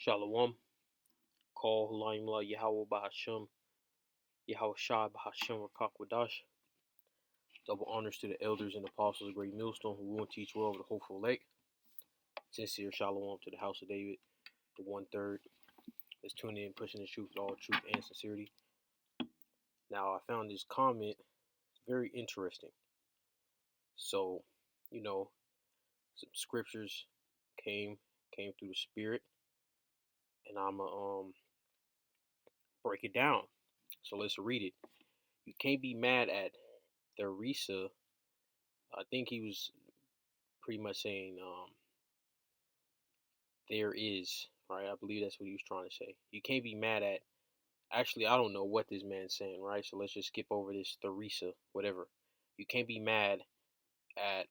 Shalom. Call Laimla Yahweh Bahasham, Yahweh Shai Bahasham Rakakwadash. Double honors to the elders and apostles of Great Millstone who rule and teach well over the hopeful elect. Sincere Shalom to the house of David, the 1/3. Let's tune in, pushing the truth with all truth and sincerity. Now, I found this comment very interesting. So, some scriptures came through the spirit, and I'ma break it down. So let's read it. You can't be mad at Theresa. I think he was pretty much saying there is, right? I believe that's what he was trying to say. You can't be mad at. Actually, I don't know what this man's saying, right? So let's just skip over this Theresa, whatever. You can't be mad at.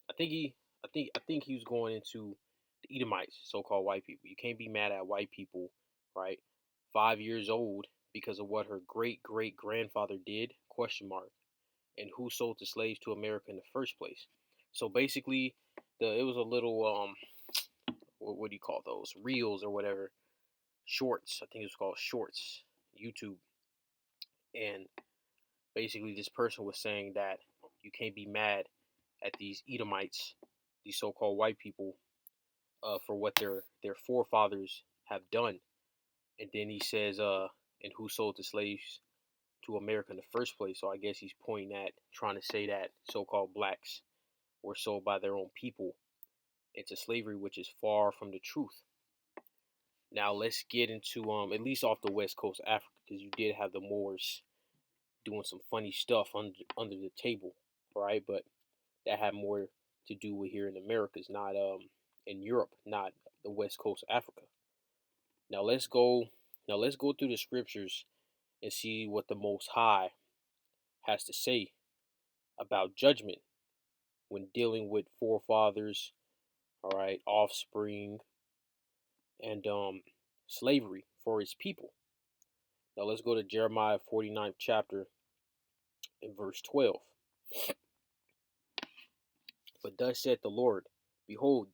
I think he was going into the Edomites, so-called white people. You can't be mad at white people, right? 5 years old because of what her great great grandfather did? Question mark. And who sold the slaves to America in the first place? So basically, it was a little what do you call those, reels or whatever, shorts? I think it's called shorts, YouTube. And basically, this person was saying that you can't be mad at these Edomites, these so-called white people, for what their forefathers have done. And then he says, and who sold the slaves to America in the first place? So I guess he's pointing at trying to say that so-called blacks were sold by their own people into slavery, which is far from the truth. Now let's get into at least off the west coast of Africa, because you did have the Moors doing some funny stuff under the table, right? But that had more to do with here in Americas, not in Europe, not the west coast of Africa. Now let's go through the scriptures and see what the Most High has to say about judgment when dealing with forefathers, all right, offspring, and slavery for his people. Now let's go to Jeremiah 49th chapter in verse 12. But thus saith the Lord, behold,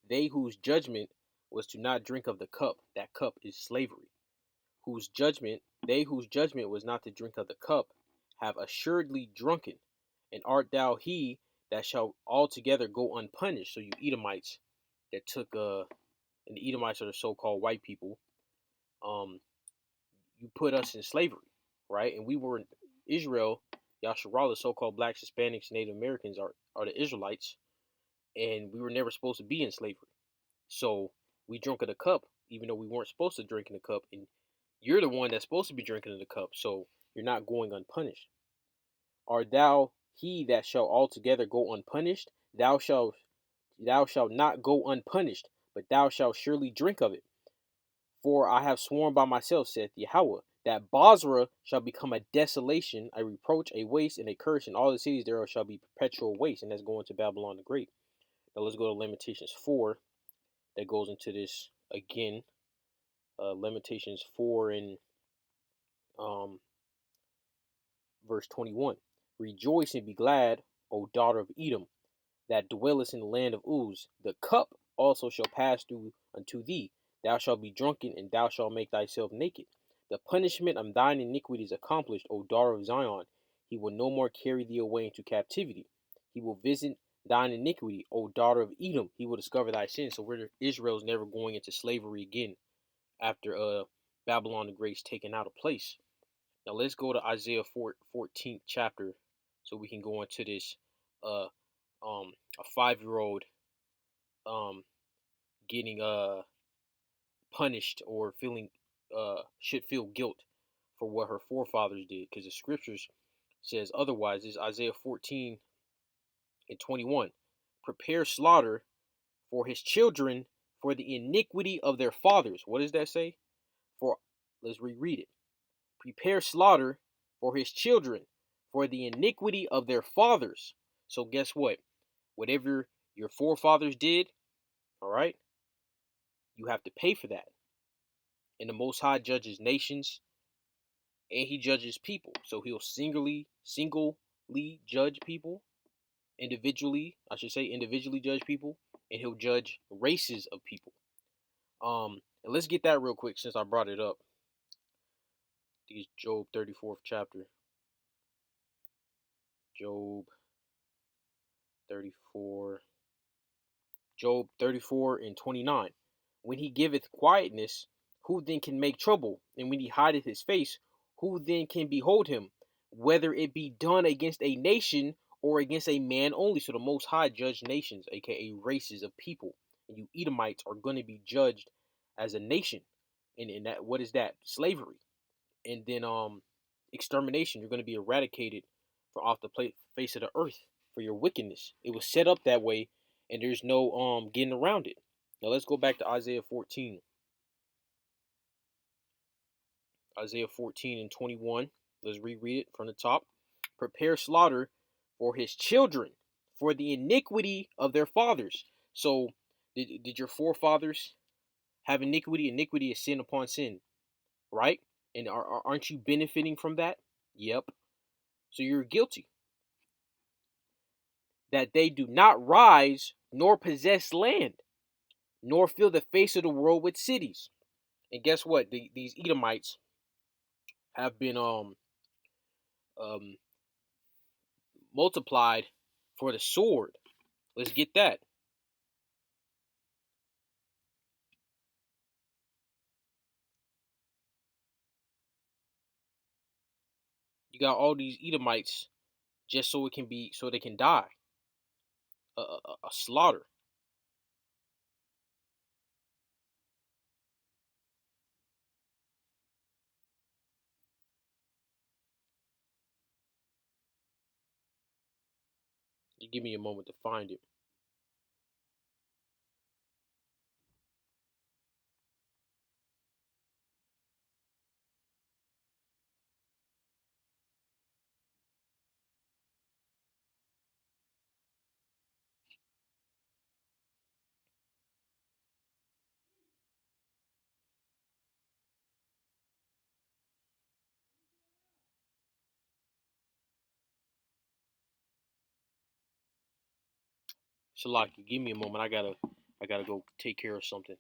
they whose judgment was to not drink of the cup, that cup is slavery, they whose judgment was not to drink of the cup, have assuredly drunken, and art thou he that shall altogether go unpunished. So you Edomites that took and the Edomites are the so-called white people, you put us in slavery, right? And we were in Israel. Yasharal, the so-called blacks, Hispanics, Native Americans are the Israelites, and we were never supposed to be in slavery. So we drank of the cup, even though we weren't supposed to drink in the cup, and you're the one that's supposed to be drinking in the cup, so you're not going unpunished. Art thou he that shall altogether go unpunished? Thou shalt not go unpunished, but thou shalt surely drink of it. For I have sworn by myself, saith Yahweh, that Basra shall become a desolation, a reproach, a waste, and a curse, and all the cities thereof shall be perpetual waste. And that's going to Babylon the Great. Now let's go to Lamentations 4. That goes into this again. Lamentations 4 and verse 21. Rejoice and be glad, O daughter of Edom, that dwellest in the land of Uz. The cup also shall pass through unto thee. Thou shalt be drunken, and thou shalt make thyself naked. The punishment of thine iniquity is accomplished, O daughter of Zion. He will no more carry thee away into captivity. He will visit thine iniquity, O daughter of Edom. He will discover thy sins. So Israel's never going into slavery again after Babylon the Great's taken out of place. Now let's go to Isaiah 14th chapter, so we can go into this a 5-year-old getting punished or feeling should feel guilt for what her forefathers did, because the scriptures says otherwise. This is Isaiah 14 and 21. Prepare slaughter for his children for the iniquity of their fathers. What does that say? Let's reread it. Prepare slaughter for his children for the iniquity of their fathers. So guess what? Whatever your forefathers did, all right, you have to pay for that. And the Most High judges nations, and he judges people. So he'll singly judge people, individually, I should say individually judge people, and he'll judge races of people. And let's get that real quick since I brought it up. I think it's Job 34th chapter. Job 34. Job 34 and 29. When he giveth quietness, who then can make trouble? And when he hideth his face, who then can behold him? Whether it be done against a nation or against a man only. So the Most High judged nations, aka races of people. And you Edomites are going to be judged as a nation. And that, what is that? Slavery. And then extermination. You're going to be eradicated from off the face of the earth for your wickedness. It was set up that way, and there's no getting around it. Now let's go back to Isaiah 14. Isaiah 14 and 21. Let's reread it from the top. Prepare slaughter for his children, for the iniquity of their fathers. So, did your forefathers have iniquity? Iniquity is sin upon sin, right? And aren't you benefiting from that? Yep. So you're guilty. That they do not rise nor possess land, nor fill the face of the world with cities. And guess what? These Edomites have been um multiplied for the sword. Let's get that. You got all these Edomites just so it can be so they can die. A slaughter. You give me a moment to find it. Shalaki, give me a moment. I gotta go take care of something.